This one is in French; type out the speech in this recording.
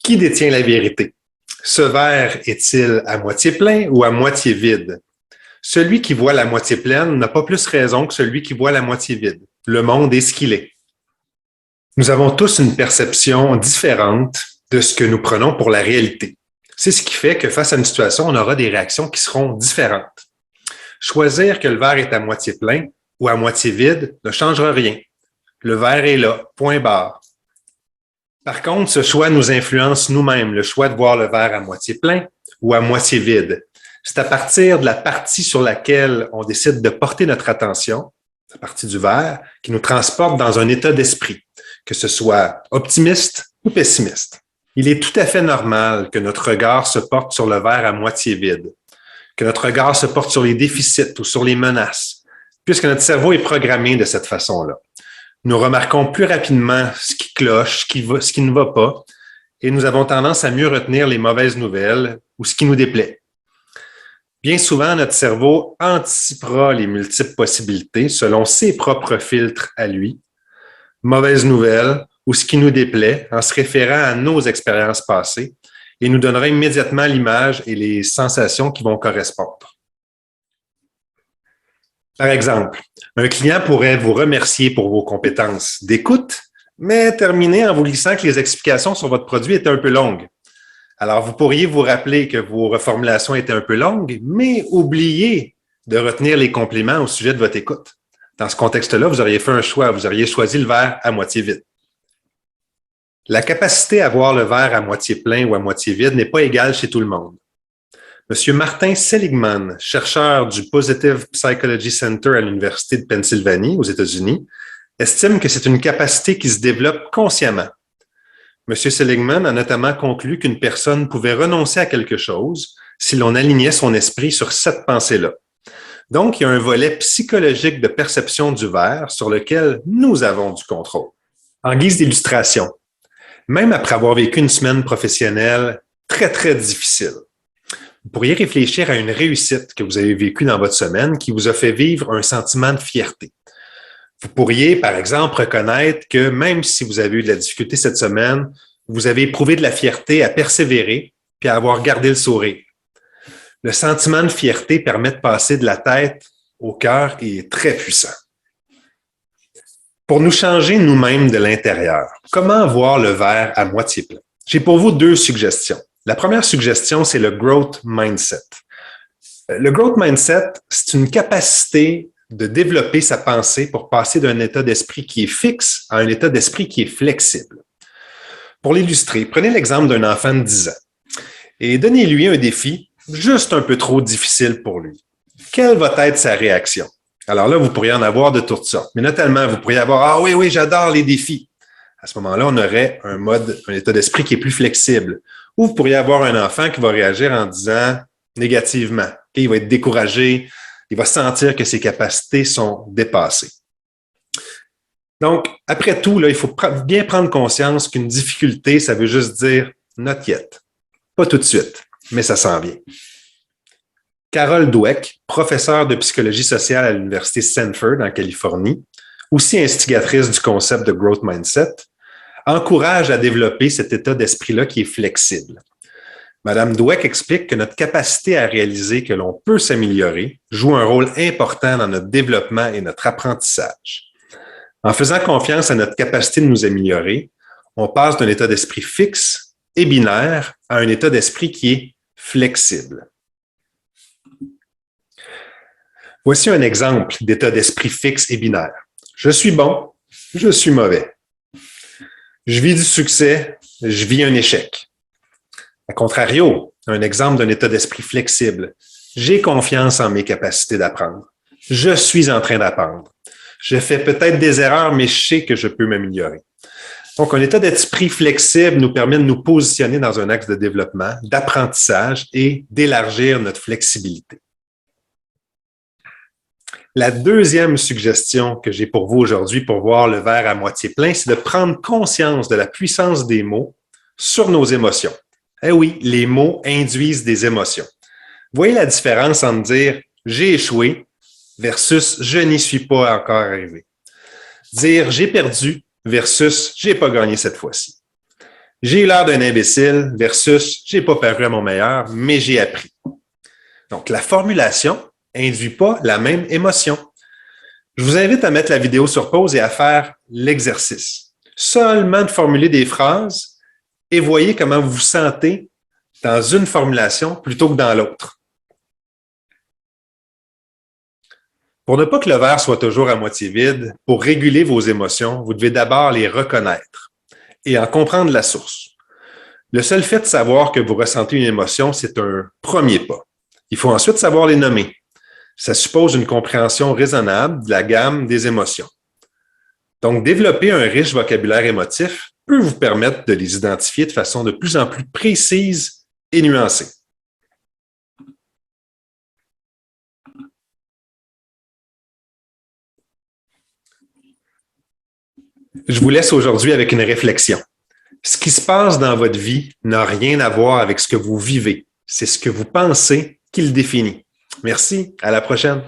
Qui détient la vérité? Ce verre est-il à moitié plein ou à moitié vide? Celui qui voit la moitié pleine n'a pas plus raison que celui qui voit la moitié vide. Le monde est ce qu'il est. Nous avons tous une perception différente de ce que nous prenons pour la réalité. C'est ce qui fait que face à une situation, on aura des réactions qui seront différentes. Choisir que le verre est à moitié plein ou à moitié vide ne changera rien. Le verre est là, point barre. Par contre, ce choix nous influence nous-mêmes, le choix de voir le verre à moitié plein ou à moitié vide. C'est à partir de la partie sur laquelle on décide de porter notre attention, la partie du verre, qui nous transporte dans un état d'esprit, que ce soit optimiste ou pessimiste. Il est tout à fait normal que notre regard se porte sur le verre à moitié vide, que notre regard se porte sur les déficits ou sur les menaces, puisque notre cerveau est programmé de cette façon-là. Nous remarquons plus rapidement ce qui cloche, ce qui ne va pas, et nous avons tendance à mieux retenir les mauvaises nouvelles ou ce qui nous déplaît. Bien souvent, notre cerveau anticipera les multiples possibilités selon ses propres filtres à lui, mauvaises nouvelles ou ce qui nous déplaît en se référant à nos expériences passées et nous donnera immédiatement l'image et les sensations qui vont correspondre. Par exemple, un client pourrait vous remercier pour vos compétences d'écoute, mais terminer en vous glissant que les explications sur votre produit étaient un peu longues. Alors, vous pourriez vous rappeler que vos reformulations étaient un peu longues, mais oubliez de retenir les compléments au sujet de votre écoute. Dans ce contexte-là, vous auriez fait un choix, vous auriez choisi le verre à moitié vide. La capacité à voir le verre à moitié plein ou à moitié vide n'est pas égale chez tout le monde. Monsieur Martin Seligman, chercheur du Positive Psychology Center à l'Université de Pennsylvanie aux États-Unis, estime que c'est une capacité qui se développe consciemment. Monsieur Seligman a notamment conclu qu'une personne pouvait renoncer à quelque chose si l'on alignait son esprit sur cette pensée-là. Donc, il y a un volet psychologique de perception du verre sur lequel nous avons du contrôle. En guise d'illustration, même après avoir vécu une semaine professionnelle très, très difficile, vous pourriez réfléchir à une réussite que vous avez vécue dans votre semaine qui vous a fait vivre un sentiment de fierté. Vous pourriez, par exemple, reconnaître que même si vous avez eu de la difficulté cette semaine, vous avez éprouvé de la fierté à persévérer puis à avoir gardé le sourire. Le sentiment de fierté permet de passer de la tête au cœur et est très puissant. Pour nous changer nous-mêmes de l'intérieur, comment voir le verre à moitié plein? J'ai pour vous 2 suggestions. La première suggestion, c'est le growth mindset. Le growth mindset, c'est une capacité de développer sa pensée pour passer d'un état d'esprit qui est fixe à un état d'esprit qui est flexible. Pour l'illustrer, prenez l'exemple d'un enfant de 10 ans et donnez-lui un défi juste un peu trop difficile pour lui. Quelle va être sa réaction? Alors là, vous pourriez en avoir de toutes sortes, mais notamment, vous pourriez avoir « Ah oui, j'adore les défis ». À ce moment-là, on aurait un état d'esprit qui est plus flexible. Ou vous pourriez avoir un enfant qui va réagir en disant négativement. Il va être découragé, il va sentir que ses capacités sont dépassées. Donc, après tout, là, il faut bien prendre conscience qu'une difficulté, ça veut juste dire « not yet ». Pas tout de suite, mais ça s'en vient. Carol Dweck, professeure de psychologie sociale à l'Université Stanford en Californie, aussi instigatrice du concept de growth mindset, encourage à développer cet état d'esprit-là qui est flexible. Madame Dweck explique que notre capacité à réaliser que l'on peut s'améliorer joue un rôle important dans notre développement et notre apprentissage. En faisant confiance à notre capacité de nous améliorer, on passe d'un état d'esprit fixe et binaire à un état d'esprit qui est flexible. Voici un exemple d'état d'esprit fixe et binaire. Je suis bon, je suis mauvais. Je vis du succès, je vis un échec. A contrario, un exemple d'un état d'esprit flexible. J'ai confiance en mes capacités d'apprendre. Je suis en train d'apprendre. Je fais peut-être des erreurs, mais je sais que je peux m'améliorer. Donc, un état d'esprit flexible nous permet de nous positionner dans un axe de développement, d'apprentissage et d'élargir notre flexibilité. La deuxième suggestion que j'ai pour vous aujourd'hui pour voir le verre à moitié plein, c'est de prendre conscience de la puissance des mots sur nos émotions. Eh oui, les mots induisent des émotions. Voyez la différence entre dire « j'ai échoué » versus je n'y suis pas encore arrivé. Dire j'ai perdu versus j'ai pas gagné cette fois-ci. J'ai eu l'air d'un imbécile versus j'ai pas paru à mon meilleur, mais j'ai appris. Donc, la formulation induit pas la même émotion. Je vous invite à mettre la vidéo sur pause et à faire l'exercice. Seulement de formuler des phrases et voyez comment vous vous sentez dans une formulation plutôt que dans l'autre. Pour ne pas que le verre soit toujours à moitié vide, pour réguler vos émotions, vous devez d'abord les reconnaître et en comprendre la source. Le seul fait de savoir que vous ressentez une émotion, c'est un premier pas. Il faut ensuite savoir les nommer. Ça suppose une compréhension raisonnable de la gamme des émotions. Donc, développer un riche vocabulaire émotif peut vous permettre de les identifier de façon de plus en plus précise et nuancée. Je vous laisse aujourd'hui avec une réflexion. Ce qui se passe dans votre vie n'a rien à voir avec ce que vous vivez. C'est ce que vous pensez qui le définit. Merci, à la prochaine.